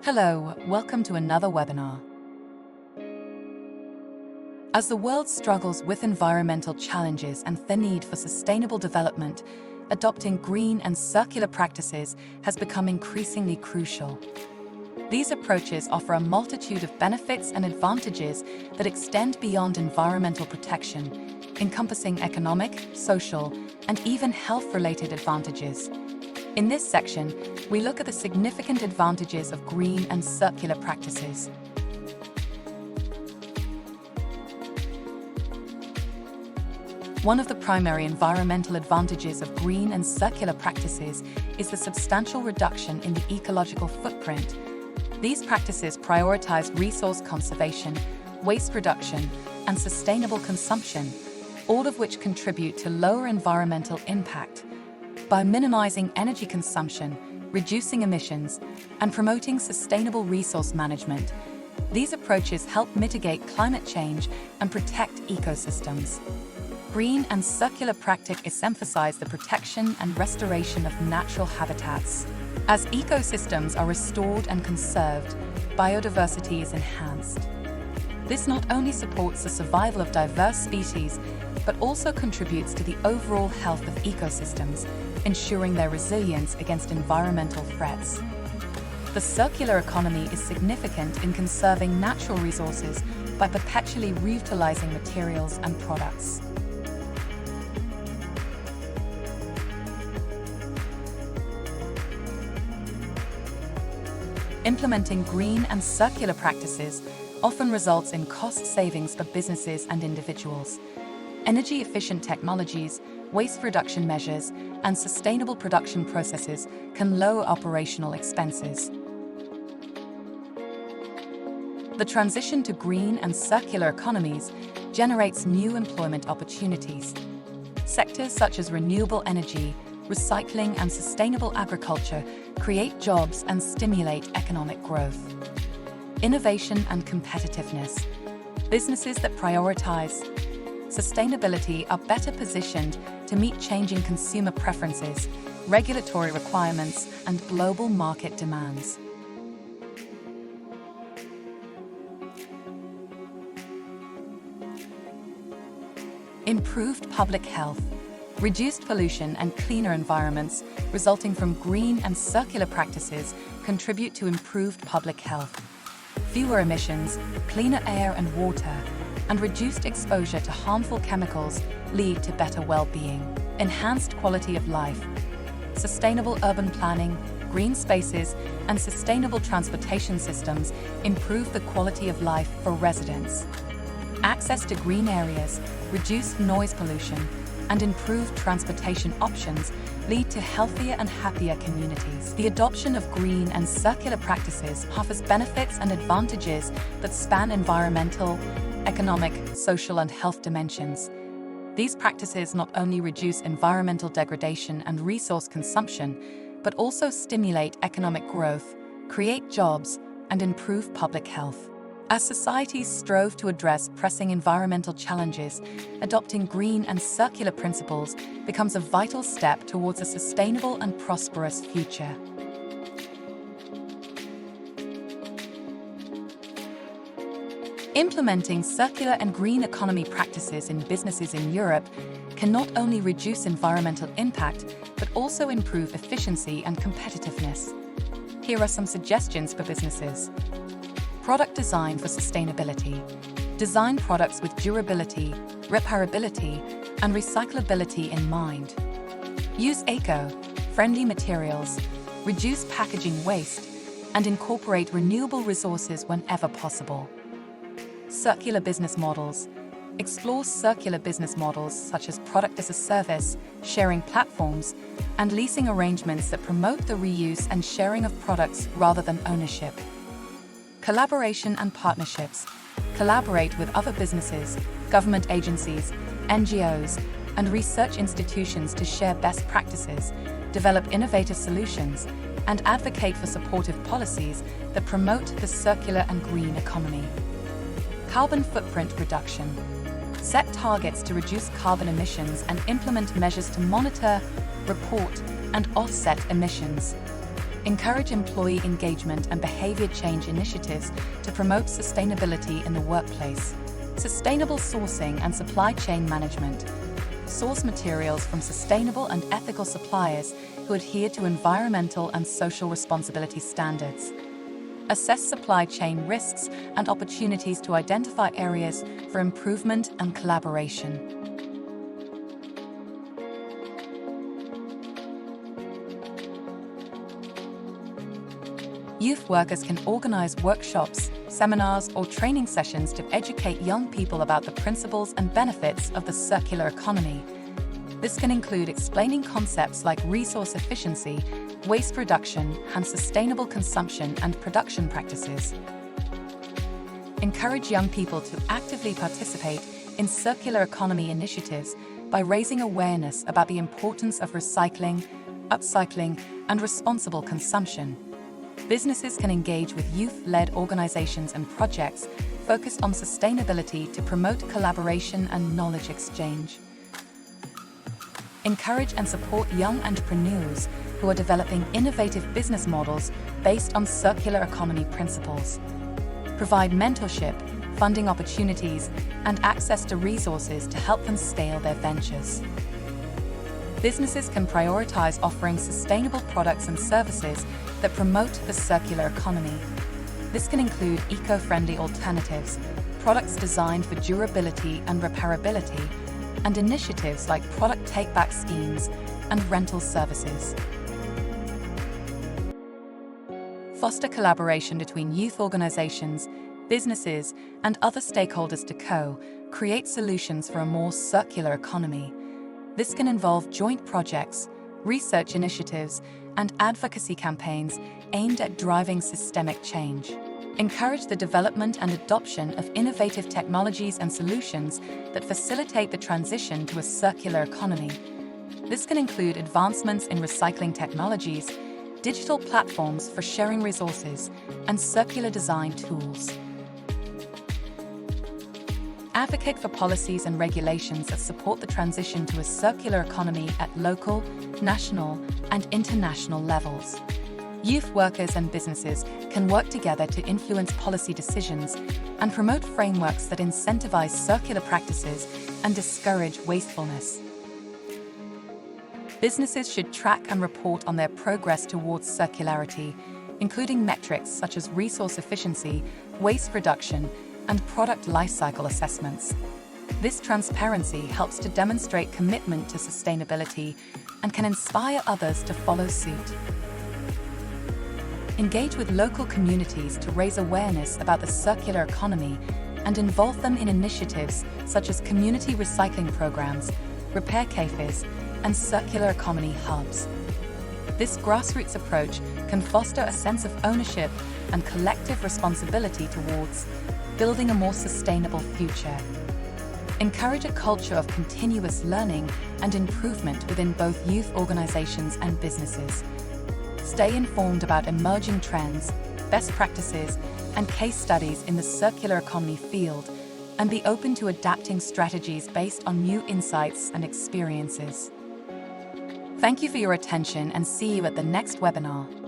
Hello, welcome to another webinar. As the world struggles with environmental challenges and the need for sustainable development, adopting green and circular practices has become increasingly crucial. These approaches offer a multitude of benefits and advantages that extend beyond environmental protection, encompassing economic, social, and even health-related advantages. In this section, we look at the significant advantages of green and circular practices. One of the primary environmental advantages of green and circular practices is the substantial reduction in the ecological footprint. These practices prioritize resource conservation, waste reduction, and sustainable consumption, all of which contribute to lower environmental impact. By minimizing energy consumption, reducing emissions, and promoting sustainable resource management, these approaches help mitigate climate change and protect ecosystems. Green and circular practices emphasize the protection and restoration of natural habitats. As ecosystems are restored and conserved, biodiversity is enhanced. This not only supports the survival of diverse species, but also contributes to the overall health of ecosystems, ensuring their resilience against environmental threats. The circular economy is significant in conserving natural resources by perpetually reutilizing materials and products. Implementing green and circular practices often results in cost savings for businesses and individuals. Energy-efficient technologies, waste reduction measures, and sustainable production processes can lower operational expenses. The transition to green and circular economies generates new employment opportunities. Sectors such as renewable energy, recycling, and sustainable agriculture create jobs and stimulate economic growth. Innovation and competitiveness. Businesses that prioritize sustainability are better positioned to meet changing consumer preferences, regulatory requirements, and global market demands. Improved public health. Reduced pollution and cleaner environments resulting from green and circular practices contribute to improved public health. Fewer emissions, cleaner air and water, and reduced exposure to harmful chemicals lead to better well-being, enhanced quality of life. Sustainable urban planning, green spaces, and sustainable transportation systems improve the quality of life for residents. Access to green areas, reduced noise pollution, and improved transportation options lead to healthier and happier communities. The adoption of green and circular practices offers benefits and advantages that span environmental, economic, social, and health dimensions. These practices not only reduce environmental degradation and resource consumption, but also stimulate economic growth, create jobs, and improve public health. As societies strove to address pressing environmental challenges, adopting green and circular principles becomes a vital step towards a sustainable and prosperous future. Implementing circular and green economy practices in businesses in Europe can not only reduce environmental impact, but also improve efficiency and competitiveness. Here are some suggestions for businesses. Product design for sustainability. Design products with durability, repairability, and recyclability in mind. Use eco-friendly materials, reduce packaging waste, and incorporate renewable resources whenever possible. Circular business models. Explore circular business models such as product as a service, sharing platforms, and leasing arrangements that promote the reuse and sharing of products rather than ownership. Collaboration and partnerships. Collaborate with other businesses, government agencies, NGOs, and research institutions to share best practices, develop innovative solutions, and advocate for supportive policies that promote the circular and green economy. Carbon footprint reduction. Set targets to reduce carbon emissions and implement measures to monitor, report, and offset emissions. Encourage employee engagement and behavior change initiatives to promote sustainability in the workplace. Sustainable sourcing and supply chain management. Source materials from sustainable and ethical suppliers who adhere to environmental and social responsibility standards. Assess supply chain risks and opportunities to identify areas for improvement and collaboration. Youth workers can organize workshops, seminars, or training sessions to educate young people about the principles and benefits of the circular economy. This can include explaining concepts like resource efficiency, waste reduction, and sustainable consumption and production practices. Encourage young people to actively participate in circular economy initiatives by raising awareness about the importance of recycling, upcycling, and responsible consumption. Businesses can engage with youth-led organizations and projects focused on sustainability to promote collaboration and knowledge exchange. Encourage and support young entrepreneurs who are developing innovative business models based on circular economy principles. Provide mentorship, funding opportunities, and access to resources to help them scale their ventures. Businesses can prioritize offering sustainable products and services that promote the circular economy. This can include eco-friendly alternatives, products designed for durability and repairability, and initiatives like product take-back schemes and rental services. Foster collaboration between youth organizations, businesses, and other stakeholders to co-create solutions for a more circular economy. This can involve joint projects, research initiatives, and advocacy campaigns aimed at driving systemic change. Encourage the development and adoption of innovative technologies and solutions that facilitate the transition to a circular economy. This can include advancements in recycling technologies, digital platforms for sharing resources, and circular design tools. Advocate for policies and regulations that support the transition to a circular economy at local, national, and international levels. Youth workers and businesses can work together to influence policy decisions and promote frameworks that incentivize circular practices and discourage wastefulness. Businesses should track and report on their progress towards circularity, including metrics such as resource efficiency, waste reduction, and product lifecycle assessments. This transparency helps to demonstrate commitment to sustainability and can inspire others to follow suit. Engage with local communities to raise awareness about the circular economy and involve them in initiatives such as community recycling programs, repair cafes, and circular economy hubs. This grassroots approach can foster a sense of ownership and collective responsibility towards building a more sustainable future. Encourage a culture of continuous learning and improvement within both youth organizations and businesses. Stay informed about emerging trends, best practices, and case studies in the circular economy field, and be open to adapting strategies based on new insights and experiences. Thank you for your attention and see you at the next webinar.